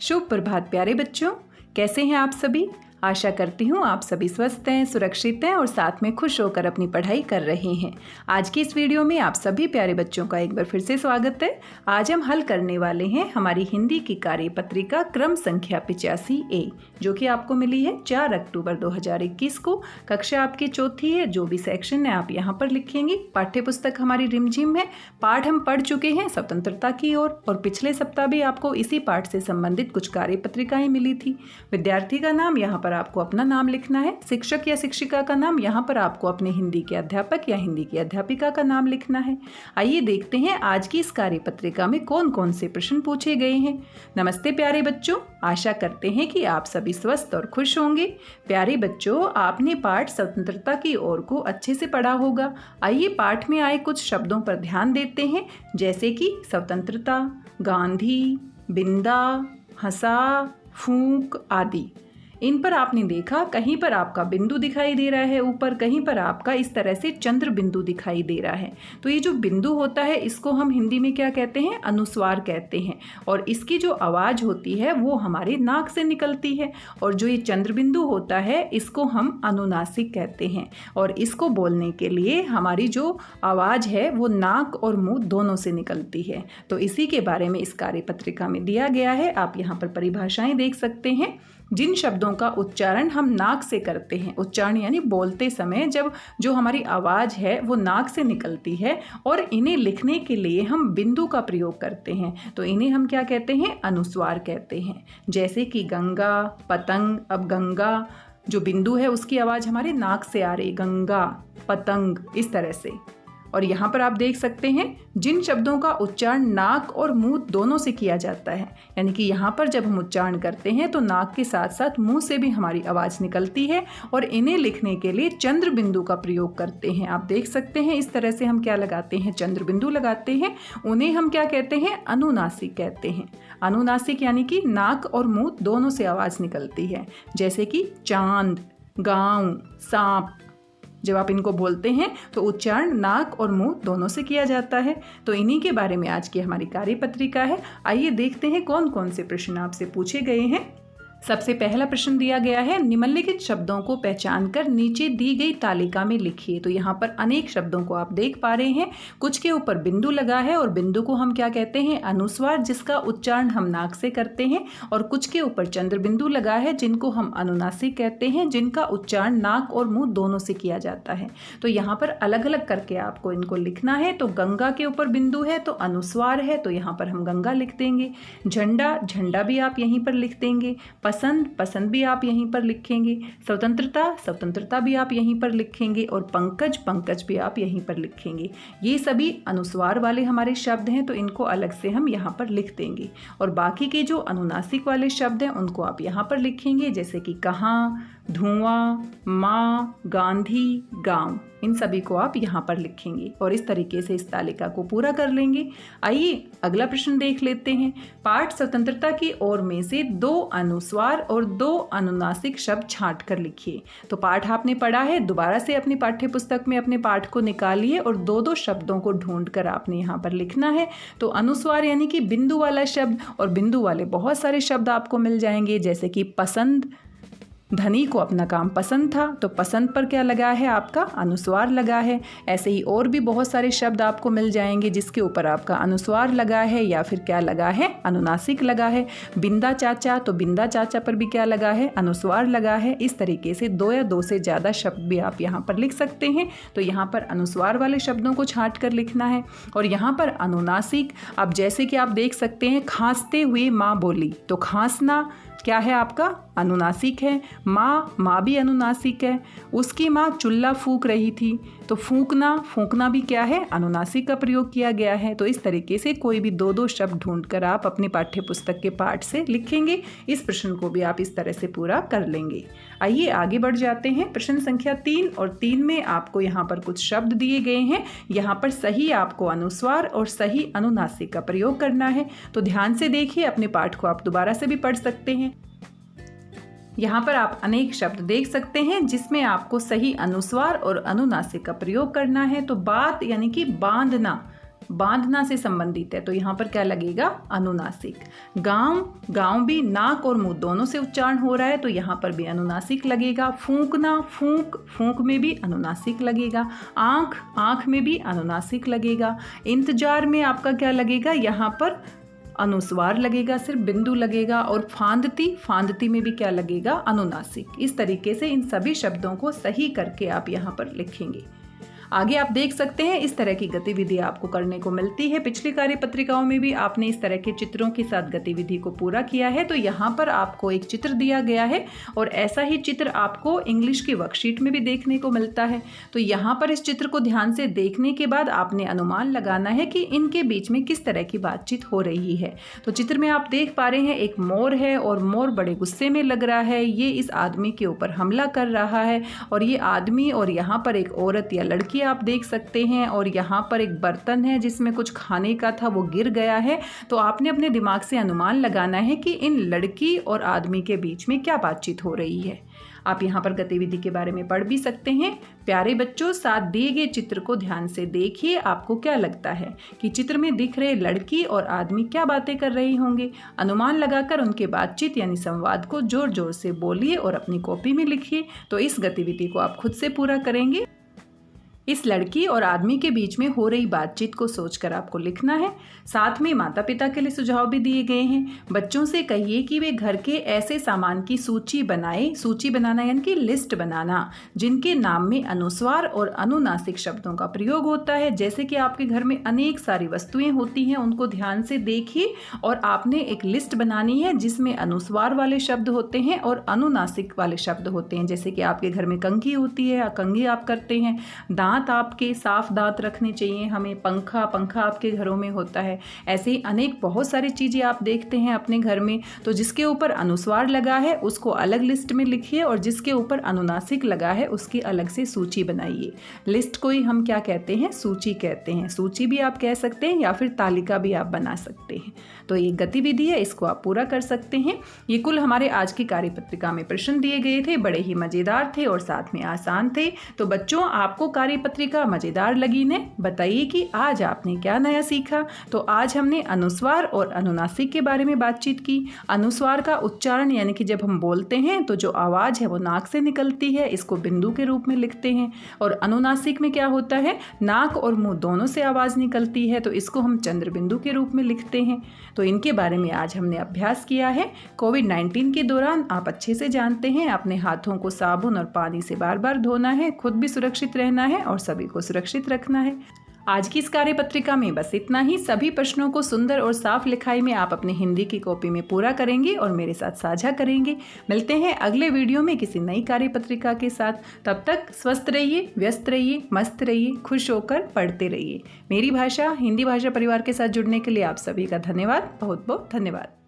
शुभ प्रभात प्यारे बच्चों, कैसे हैं आप सभी। आशा करती हूँ आप सभी स्वस्थ हैं, सुरक्षित हैं और साथ में खुश होकर अपनी पढ़ाई कर रहे हैं। आज की इस वीडियो में आप सभी प्यारे बच्चों का एक बार फिर से स्वागत है। आज हम हल करने वाले हैं हमारी हिंदी की कार्यपत्रिका क्रम संख्या 85A, जो कि आपको मिली है 4 अक्टूबर 2021 को। कक्षा आपकी चौथी है। जो भी सेक्शन है आप यहाँ पर लिखेंगे। पाठ्य पुस्तक हमारी रिमझिम है। पाठ हम पढ़ चुके हैं स्वतंत्रता की ओर, और पिछले सप्ताह भी आपको इसी पाठ से संबंधित कुछ कार्यपत्रिकाएं मिली थी। विद्यार्थी का नाम यहाँ पर आपको अपना नाम लिखना है। शिक्षक या शिक्षिका का नाम यहाँ पर आपको अपने हिंदी के अध्यापक या हिंदी की अध्यापिका का नाम लिखना है। आइए देखते हैं आज की इस कार्यपत्रिका में कौन कौन से प्रश्न पूछे गए हैं। नमस्ते प्यारे बच्चों, आशा करते हैं कि आप सभी स्वस्थ और खुश होंगे। प्यारे बच्चों, आपने पाठ स्वतंत्रता की ओर को अच्छे से पढ़ा होगा। आइए पाठ में आए कुछ शब्दों पर ध्यान देते हैं, जैसे कि स्वतंत्रता, गांधी, बिंदा, हंसा, फूंक आदि। इन पर आपने देखा कहीं पर आपका बिंदु दिखाई दे रहा है ऊपर, कहीं पर आपका इस तरह से चंद्र बिंदु दिखाई दे रहा है। तो ये जो बिंदु होता है इसको हम हिंदी में क्या कहते हैं? अनुस्वार कहते हैं। और इसकी जो आवाज़ होती है वो हमारे नाक से निकलती है। और जो ये चंद्र बिंदु होता है इसको हम अनुनासिक कहते हैं। और इसको बोलने के लिए हमारी जो आवाज़ है वो नाक और मुंह दोनों से निकलती है। तो इसी के बारे में इस कार्यपत्रिका में दिया गया है। आप यहाँ पर परिभाषाएं देख सकते हैं। जिन शब्दों का उच्चारण हम नाक से करते हैं, उच्चारण यानी बोलते समय जब जो हमारी आवाज़ है वो नाक से निकलती है, और इन्हें लिखने के लिए हम बिंदु का प्रयोग करते हैं, तो इन्हें हम क्या कहते हैं? अनुस्वार कहते हैं। जैसे कि गंगा, पतंग। अब गंगा जो बिंदु है उसकी आवाज़ हमारे नाक से आ रही, गंगा, पतंग, इस तरह से। और यहाँ पर आप देख सकते हैं जिन शब्दों का उच्चारण नाक और मुंह दोनों से किया जाता है, यानी कि यहाँ पर जब हम उच्चारण करते हैं तो नाक के साथ साथ मुंह से भी हमारी आवाज़ निकलती है, और इन्हें लिखने के लिए चंद्र बिंदु का प्रयोग करते हैं। आप देख सकते हैं इस तरह से हम क्या लगाते हैं? चंद्र बिंदु लगाते हैं। उन्हें हम क्या कहते हैं? अनुनासिक कहते हैं। अनुनासिक यानी कि नाक और मुंह दोनों से आवाज़ निकलती है। जैसे कि चांद, गाँव, सांप। जब आप इनको बोलते हैं तो उच्चारण नाक और मुंह दोनों से किया जाता है। तो इन्हीं के बारे में आज की हमारी कार्यपत्रिका है। आइए देखते हैं कौन कौन से प्रश्न आपसे पूछे गए हैं। सबसे पहला प्रश्न दिया गया है, निम्नलिखित शब्दों को पहचानकर नीचे दी गई तालिका में लिखिए। तो यहाँ पर अनेक शब्दों को आप देख पा रहे हैं। कुछ के ऊपर बिंदु लगा है और बिंदु को हम क्या कहते हैं? अनुस्वार, जिसका उच्चारण हम नाक से करते हैं। और कुछ के ऊपर चंद्र बिंदु लगा है जिनको हम अनुनासिक कहते हैं, जिनका उच्चारण नाक और मुंह दोनों से किया जाता है। तो यहाँ पर अलग अलग करके आपको इनको लिखना है। तो गंगा के ऊपर बिंदु है तो अनुस्वार है, तो यहाँ पर हम गंगा लिख देंगे। झंडा, झंडा भी आप यहीं पर लिख देंगे। पसंद, पसंद भी आप यहीं पर लिखेंगे। स्वतंत्रता, स्वतंत्रता भी आप यहीं पर लिखेंगे। और पंकज, पंकज भी आप यहीं पर लिखेंगे। ये सभी अनुस्वार वाले हमारे शब्द हैं, तो इनको अलग से हम यहाँ पर लिख देंगे। और बाकी के जो अनुनासिक वाले शब्द हैं उनको आप यहाँ पर लिखेंगे, जैसे कि कहाँ, धुआं, माँ, गांधी, गांव। इन सभी को आप यहाँ पर लिखेंगे और इस तरीके से इस तालिका को पूरा कर लेंगे। आइए अगला प्रश्न देख लेते हैं। पाठ स्वतंत्रता की ओर में से 2 अनुस्वार और 2 अनुनासिक शब्द छांट कर लिखिए। तो पाठ आपने पढ़ा है, दोबारा से अपनी पाठ्य पुस्तक में अपने पाठ को निकालिए और 2-2 शब्दों को ढूंढकर आपने यहाँ पर लिखना है। तो अनुस्वार यानी कि बिंदु वाला शब्द, और बिंदु वाले बहुत सारे शब्द आपको मिल जाएंगे, जैसे कि पसंद। धनी को अपना काम पसंद था, तो पसंद पर क्या लगा है? आपका अनुस्वार लगा है। ऐसे ही और भी बहुत सारे शब्द आपको मिल जाएंगे जिसके ऊपर आपका अनुस्वार लगा है या फिर क्या लगा है? अनुनासिक लगा है। बिंदा चाचा, तो बिंदा चाचा पर भी क्या लगा है? अनुस्वार लगा है। इस तरीके से 2 या 2 से ज़्यादा शब्द भी आप यहाँ पर लिख सकते हैं। तो यहाँ पर अनुस्वार वाले शब्दों को छांट कर लिखना है। और यहाँ पर अनुनासिक, अब जैसे कि आप देख सकते हैं, खांसते हुए माँ बोली, तो खांसना क्या है आपका? अनुनासिक है। माँ, माँ भी अनुनासिक है। उसकी माँ चुल्ला फूंक रही थी, तो फूंकना, फूंकना भी क्या है? अनुनासिक का प्रयोग किया गया है। तो इस तरीके से कोई भी 2-2 शब्द ढूंढकर आप अपने पाठ्य पुस्तक के पाठ से लिखेंगे। इस प्रश्न को भी आप इस तरह से पूरा कर लेंगे। आइए आगे बढ़ जाते हैं। प्रश्न संख्या 3 और 3 में आपको यहाँ पर कुछ शब्द दिए गए हैं। यहाँ पर सही आपको अनुस्वार और सही अनुनासिक का प्रयोग करना है। तो ध्यान से देखिए, अपने पाठ को आप दोबारा से भी पढ़ सकते हैं। यहाँ पर आप अनेक शब्द देख सकते हैं जिसमें आपको सही अनुस्वार और अनुनासिक का प्रयोग करना है। तो बात यानी कि बांधना, बांधना से संबंधित है तो यहाँ पर क्या लगेगा, अनुनासिक। गांव, गांव भी नाक और मुंह दोनों से उच्चारण हो रहा है तो यहाँ पर भी अनुनासिक लगेगा। फूंकना, फूंक, फूंक में भी अनुनासिक लगेगा। आंख, आंख में भी अनुनासिक लगेगा। इंतजार में आपका क्या लगेगा, यहाँ पर अनुस्वार लगेगा, सिर्फ बिंदु लगेगा। और फांदती, फांदती में भी क्या लगेगा, अनुनासिक। इस तरीके से इन सभी शब्दों को सही करके आप यहाँ पर लिखेंगे। आगे आप देख सकते हैं इस तरह की गतिविधि आपको करने को मिलती है। पिछली कार्यपत्रिकाओं में भी आपने इस तरह के चित्रों के साथ गतिविधि को पूरा किया है। तो यहाँ पर आपको एक चित्र दिया गया है और ऐसा ही चित्र आपको इंग्लिश की वर्कशीट में भी देखने को मिलता है। तो यहाँ पर इस चित्र को ध्यान से देखने के बाद आपने अनुमान लगाना है कि इनके बीच में किस तरह की बातचीत हो रही है। तो चित्र में आप देख पा रहे हैं एक मोर है और मोर बड़े गुस्से में लग रहा है। ये इस आदमी के ऊपर हमला कर रहा है और ये आदमी और यहाँ पर एक औरत या लड़की आप देख सकते हैं और यहाँ पर एक बर्तन है जिसमें कुछ खाने का था, वो गिर गया है। तो आपने अपने दिमाग से अनुमान लगाना है कि इन लड़की और आदमी के बीच में क्या बातचीत हो रही है। आप यहाँ पर गतिविधि के बारे में पढ़ भी सकते हैं। प्यारे बच्चों, साथ दिए गए चित्र को ध्यान से देखिए। आपको क्या लगता है कि चित्र में दिख रहे लड़की और आदमी क्या बातें कर रही होंगे। अनुमान लगाकर उनके बातचीत यानी संवाद को जोर जोर से बोलिए और अपनी कॉपी में लिखिए। तो इस गतिविधि को आप खुद से पूरा करेंगे। इस लड़की और आदमी के बीच में हो रही बातचीत को सोचकर आपको लिखना है। साथ में माता पिता के लिए सुझाव भी दिए गए हैं। बच्चों से कहिए कि वे घर के ऐसे सामान की सूची बनाएं। सूची बनाना यानी कि लिस्ट बनाना जिनके नाम में अनुस्वार और अनुनासिक शब्दों का प्रयोग होता है। जैसे कि आपके घर में अनेक सारी वस्तुएं होती हैं, उनको ध्यान से देखिए और आपने एक लिस्ट बनानी है जिसमें अनुस्वार वाले शब्द होते हैं और अनुनासिक वाले शब्द होते हैं। जैसे कि आपके घर में कंघी होती है, कंघी आप करते हैं। दांत आपके साफ दांत रखने चाहिए हमें। पंखा, पंखा आपके घरों में होता है। ऐसे ही अनेक बहुत सारी चीज़ें आप देखते हैं अपने घर में। तो जिसके ऊपर अनुस्वार लगा है उसको अलग लिस्ट में लिखिए और जिसके ऊपर अनुनासिक लगा है उसकी अलग से सूची बनाइए। लिस्ट को ही हम क्या कहते हैं, सूची कहते हैं। सूची भी आप कह सकते हैं या फिर तालिका भी आप बना सकते हैं। तो ये गतिविधि है, इसको आप पूरा कर सकते हैं। ये कुल हमारे आज की कार्यपत्रिका में प्रश्न दिए गए थे। बड़े ही मज़ेदार थे और साथ में आसान थे। तो बच्चों, आपको कार्यपत्रिका मज़ेदार लगी ने? बताइए कि आज आपने क्या नया सीखा। तो आज हमने अनुस्वार और अनुनासिक के बारे में बातचीत की। अनुस्वार का उच्चारण यानी कि जब हम बोलते हैं तो जो आवाज़ है वो नाक से निकलती है, इसको बिंदु के रूप में लिखते हैं। और अनुनासिक में क्या होता है, नाक और मुंह दोनों से आवाज़ निकलती है, तो इसको हम चंद्र बिंदु के रूप में लिखते हैं। तो इनके बारे में आज हमने अभ्यास किया है। कोविड-19 के दौरान आप अच्छे से जानते हैं अपने हाथों को साबुन और पानी से बार बार धोना है, खुद भी सुरक्षित रहना है और सभी को सुरक्षित रखना है। आज की इस कार्यपत्रिका में बस इतना ही। सभी प्रश्नों को सुंदर और साफ लिखाई में आप अपनी हिंदी की कॉपी में पूरा करेंगे और मेरे साथ साझा करेंगे। मिलते हैं अगले वीडियो में किसी नई कार्यपत्रिका के साथ। तब तक स्वस्थ रहिए, व्यस्त रहिए, मस्त रहिए, खुश होकर पढ़ते रहिए। मेरी भाषा हिंदी भाषा परिवार के साथ जुड़ने के लिए आप सभी का धन्यवाद, बहुत बहुत धन्यवाद।